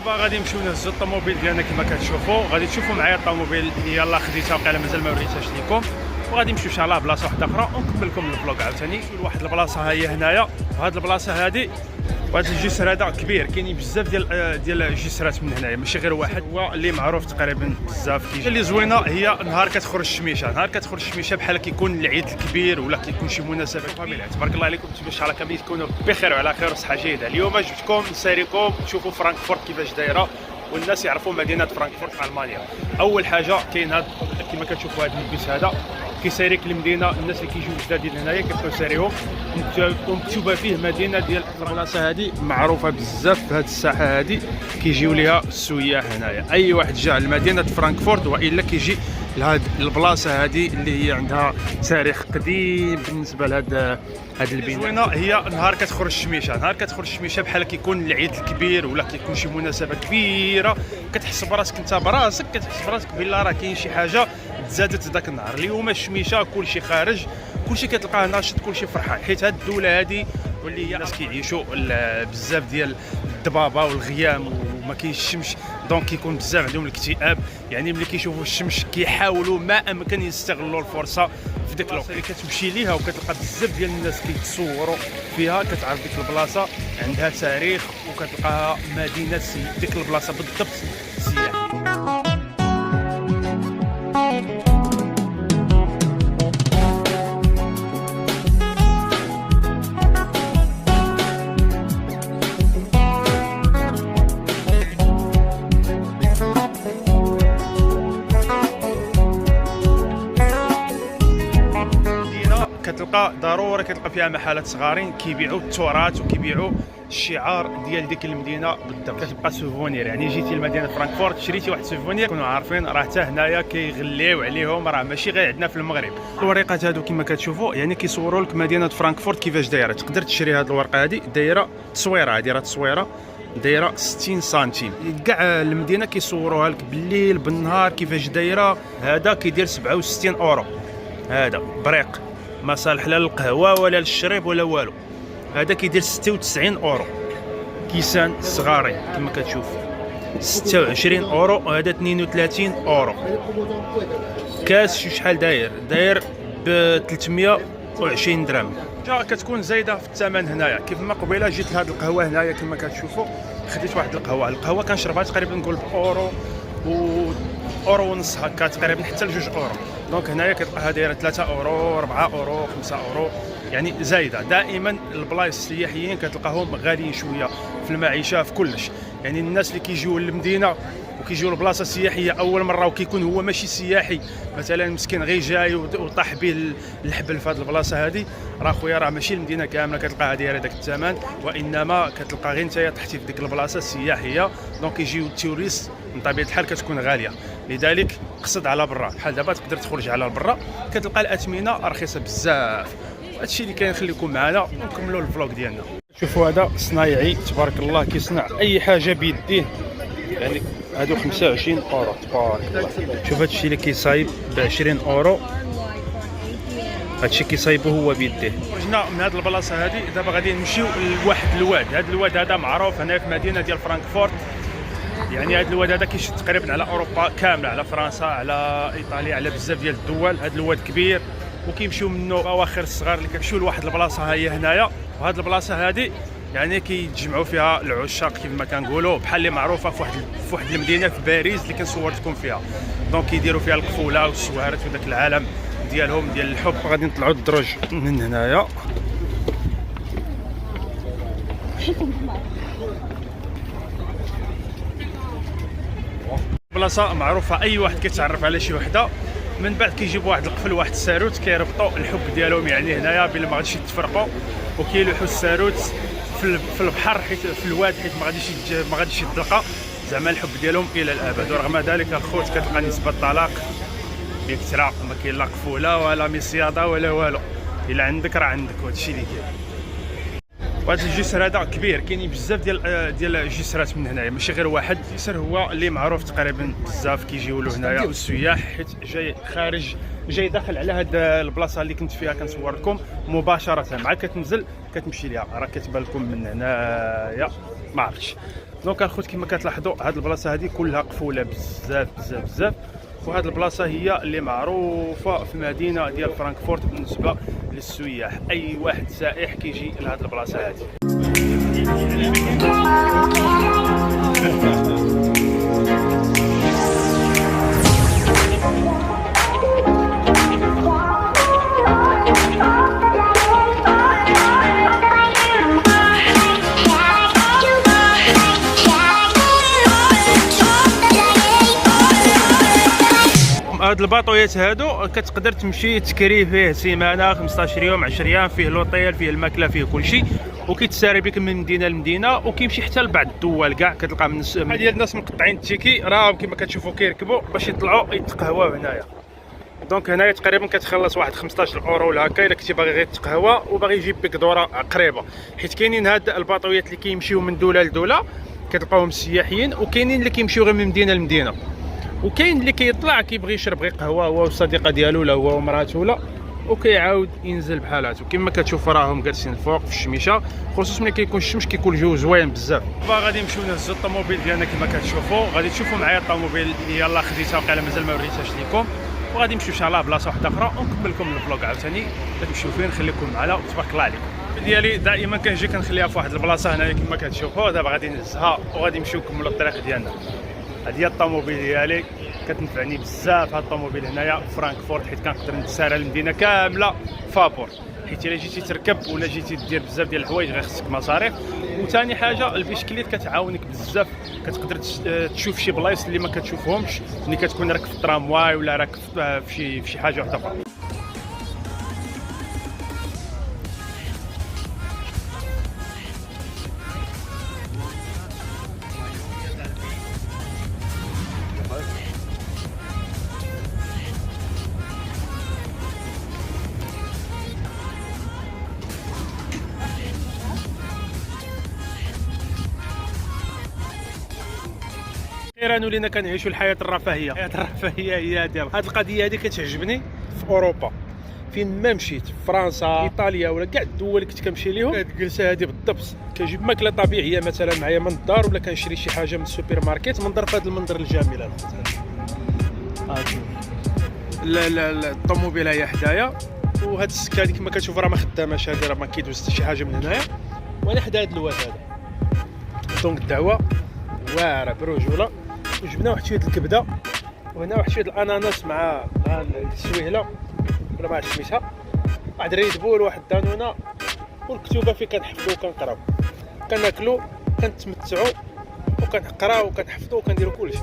دابا غادي نمشيو نهزو الطوموبيل ديالنا كما كتشوفوا. غادي تشوفوا معايا الطوموبيل يلاه خديتها وقيلا مازال ما وريتهاش لكم، وغادي نمشيو ان شاء الله بلاصه واحده اخرى ونكمل لكم الفلوق عاوتاني. لواحد البلاصه ها هي هنايا، وهاد البلاصه هادي وهذا الجسر هذا كبير، كاينين بزاف ديال الجسرات من هنايا، ماشي غير واحد هو اللي معروف تقريبا بزاف. كاين اللي زوينه هي نهار كتخرج الشميشه، نهار كتخرج الشميشه بحال كيكون العيد الكبير ولا كيكون شي مناسبه كامله. تبارك الله عليكم، ان شاء الله كاملين تكونوا بخير وعلى خير وصحه جيده. اليوم جبتكم نساريكم تشوفوا فرانكفورت كيفاش دايره والناس يعرفوا مدينه فرانكفورت في المانيا. اول حاجه كاين هذا كما كتشوفوا هذا المكبس هذا كيساريك المدينه، الناس اللي كيجيو جداد هنايا كيبقاو يساريوهم، ومكتوبه فيه مدينه ديال البلاصه هذه معروفه بزاف في هذه الساحه هذه، كيجيو ليها السياح هنايا. اي واحد جا لمدينه فرانكفورت والا كيجي لهاد البلاصه هذه اللي هي عندها تاريخ قديم بالنسبه لهاد البناء. زوينه هي نهار كتخرج الشميشه، نهار كتخرج الشميشه بحال كيكون العيد الكبير ولا كيكون شي مناسبه كبيره، كتحس براسك انت براسك كتحس براسك بلا راه كاين شي حاجه تزادت ذاك النهار. اليوم الشميشه كلشي خارج، كلشي كتلقاه ناشط، كلشي فرحان، حيت هاد الدوله هذه واللي هي الناس كيعيشوا بزاف ديال الضبابه والغيام وما كاينش الشمس، دونك كيكون بزاف عندهم الاكتئاب. يعني ملي كيشوفوا الشمس كيحاولوا ما امكن يستغلوا الفرصه في ديك الوقت اللي كتمشي ليها، وكتلقى بزاف ديال الناس كيتصوروا فيها. كتعرف ديك البلاصه عندها تاريخ وكتلقاها مدينه ديك البلاصه بالضبط سياحيه. كتلقى ضروري كتلقى فيها محلات صغارين كيبيعوا التراث وكيبيعوا الشعار ديال ديك المدينه بالضبط. كتبقى سوفونير، يعني جيتي لمدينه فرانكفورت شريتي واحد سوفونير كونوا عارفين راه حتى هنايا كيغليو عليهم، راه ماشي غير عندنا في المغرب. الوريقات هادو كما كتشوفوا يعني كيصوروا لك مدينه فرانكفورت كيفاش دايره. تقدر تشري هاد الورقه هادي دايره تصويره، هادي راه تصويره دايره 60 سنتيم. كاع المدينه كيصوروها لك بالليل بالنهار كيفاش دايره. هذا كيدير 67 اورو، هذا بريق ما صالح لا للقهوه ولا للشريب ولا والو. هذا كيدير 96 اورو. كيسان صغارين كما كتشوف 26 اورو، وهذا 32 اورو. كاس شحال داير ب 320 درهم. جا كتكون زايده في الثمن هنايا. كيف ما قبيله جيت لهاد القهوه هنايا كما كتشوفوا، خديت واحد القهوه كنشربها تقريبا نقول باورو اورو ونص هكا تقريبا حتى ل 2 اورو. دونك هنايا كتلقاها دايره 3 اورو 4 اورو 5 اورو، يعني زايده. دائما البلايص السياحيين كتلقاهم غاليين شويه في المعيشه في كلش. يعني الناس اللي كيجيو للمدينه وكيجيو لبلاصه سياحيه اول مره وكيكون هو ماشي سياحي، مثلا مسكين غير جاي وطاح به الحبل في هذه البلاصه هذه، راه خويا راه ماشي المدينه كامله كتلقاها دايره داك الثمن، وانما كتلقى غير نتايا تحتي في ديك البلاصه السياحيه. دونك يجيو التوريست من طبيعه الحال كتكون غاليه، لذلك قصد على برا. بحال دابا تقدر تخرج على برا كتلقى الاثمنه رخيصه بزاف. هادشي اللي كاين، خليكم معنا ونكملوا الفلوق ديالنا. شوفوا هذا صنايعي تبارك الله كيصنع اي حاجه بيديه، يعني هادو 25 اورو تبارك الله. شوف هادشي اللي كيصايب ب 20 اورو، هادشي كيصايبو هو بيديه. خرجنا من هاد البلاصه هادي، دابا غادي نمشيو لواحد الواد. هاد الواد هذا معروف هنا في مدينه ديال فرانكفورت، يعني هاد الواد هذا كيشد تقريبا على اوروبا كامله، على فرنسا على ايطاليا على بزاف ديال الدول. هاد الواد كبير وكيمشيو منه اواخر الصغار اللي كيمشيو لواحد البلاصه ها هي هنايا. وهاد البلاصه هادي يعني كيتجمعوا فيها العشاق كيف ما كنقولوا، بحال اللي معروفه في واحد المدينه في باريس اللي كنصورتكم فيها. دونك كيديروا فيها القفوله والسوارات وداك العالم ديالهم ديال الحب. غادي نطلعوا الدرج من هنايا. بلاصه معروفه اي واحد كيتعرف على شي وحده، من بعد كيجيبوا واحد القفل واحد الساروت كيربطوا الحب ديالهم يعني هنايا بلا ما غاديش يتفرقوا، وكيلوحوا الساروت في البحر حيت في الواد، حيت ما غاديش يطلقوا زعما الحب ديالهم الى الابد. ورغم ذلك الخوت كتلقى نسبه الطلاق بكثره، ما كاين لا قفوله ولا مصياده ولا والو. الا عندك راه عندك، وهادشي اللي كاين. وهذا الجسر هذا كبير، كاينين بزاف ديال الجسرات من هنايا، ماشي غير واحد. الجسر هو اللي معروف تقريبا بزاف كيجيو له هنايا السياح، حيت جاي خارج جاي داخل على هاد البلاصه اللي كنت فيها كنصور لكم مباشره. مع كتنزل كتمشي ليها، راه كتبان لكم من هنايا ما عرفتش. دونك الخوت كما كتلاحظوا هاد البلاصه هذه كلها قفوله بزاف بزاف بزاف. وهاد البلاصه هي اللي معروفه في المدينه ديال فرانكفورت بالنسبه للسياح. اي واحد سائح كيجي لهاد البلاصه هذه. هاد الباطويات هادو كتقدر تمشي تكري فيه سيمانه 15 يوم 10 ايام، فيه لوطيل فيه الماكله فيه كلشي، وكيتساري بك من مدينه لمدينه، وكيمشي حتى لبعض الدول كاع. كتلقى من ديال الناس مقطعين التيكي راهم كما كتشوفوا كيركبوا باش يطلعوا يتقهواو هنايا. دونك هنايا تقريبا كتخلص واحد 15 اورو ولا هكا الا كنتي باغي غير تقهوى وباغي يجيب بك دوره قريبه، حيت كاينين هاد الباطويات اللي كيمشيو من دوله لدوله كتلقاوهم السياحيين، وكاينين اللي كيمشيو غير من مدينه لمدينه، وكاين اللي كيطلع كيبغي يشرب غير قهوه هو والصديقه ديالو ولا هو ومراته ولا، وكيعاود ينزل بحال هاتو. كما كتشوفوا راهم جالسين فوق في الشميشه، خصوصا ملي كيكون الشمس كيكون الجو زوين بزاف. دابا غادي نمشيو نهزو الطوموبيل ديالنا كما كتشوفوا، غادي تشوفوا معايا الطوموبيل اللي يلاه خديتها وقيلا مازال ما وريتهاش لكم، وغادي نمشيو ان شاء الله بلاصه واحده اخرى ونكمل لكم الفلوق عاوتاني. تمشيو فين خليكم معنا وتبارك الله عليكم. ديالي دائما كنجي كنخليها في واحد البلاصه هنايا كما كتشوفوا. دابا غادي نهزها وغادي نمشيو نكملوا الطريق ديالنا. هذه هي الطوموبيل ديالي، كتنفعني بزاف هاد الطوموبيل هنايا في فرانكفورت، حيت كنقدر نتسارى المدينه كامله فابور، حيت الا جيتي تركب ولا جيتي دير بزاف ديال الحوايج غير خصك مصاريف. وثاني حاجه البيشكليت كتعاونك بزاف، كتقدر تشوف شي بلايص اللي ما كتشوفهمش ملي كتكون راك في الترامواي ولا راك في شي حاجه واحده اخرى. اخيرا ولينا كنعيشوا الحياه الرفاهيه. الحياه الرفاهيه هي ديال هذه القضيه هذه كتعجبني في اوروبا، فين ما مشيت، فرنسا ايطاليا ولا كاع الدول اللي كنت كنمشي ليهم، هاد الجلسه هذه بالضبط كنجيب ماكله طبيعيه مثلا معايا من الدار، ولا كنشري شي حاجه من السوبر ماركت، منظر في هذا المنظر الجميل هذا. لا الطوموبيل هي حدايا، وهاد السكه هذه كما كتشوف راه ما خداماش، هذه راه ما كيدوز حتى شي حاجه من هنايا، وانا حدا هاد الواد هذا. دونك الدعوه واعره برجوله، وجبنا واحد شويه الكبده، وهنا واحد شويه الاناناس مع السويهله ولا مع الشميشه، واحد ريد بول، واحد دانونه، والكتوبه فين كنحفظوا وكنقراو، كناكلوا كنتمتعوا وكنقراو وكنحفظوا وكنديروا كلشي.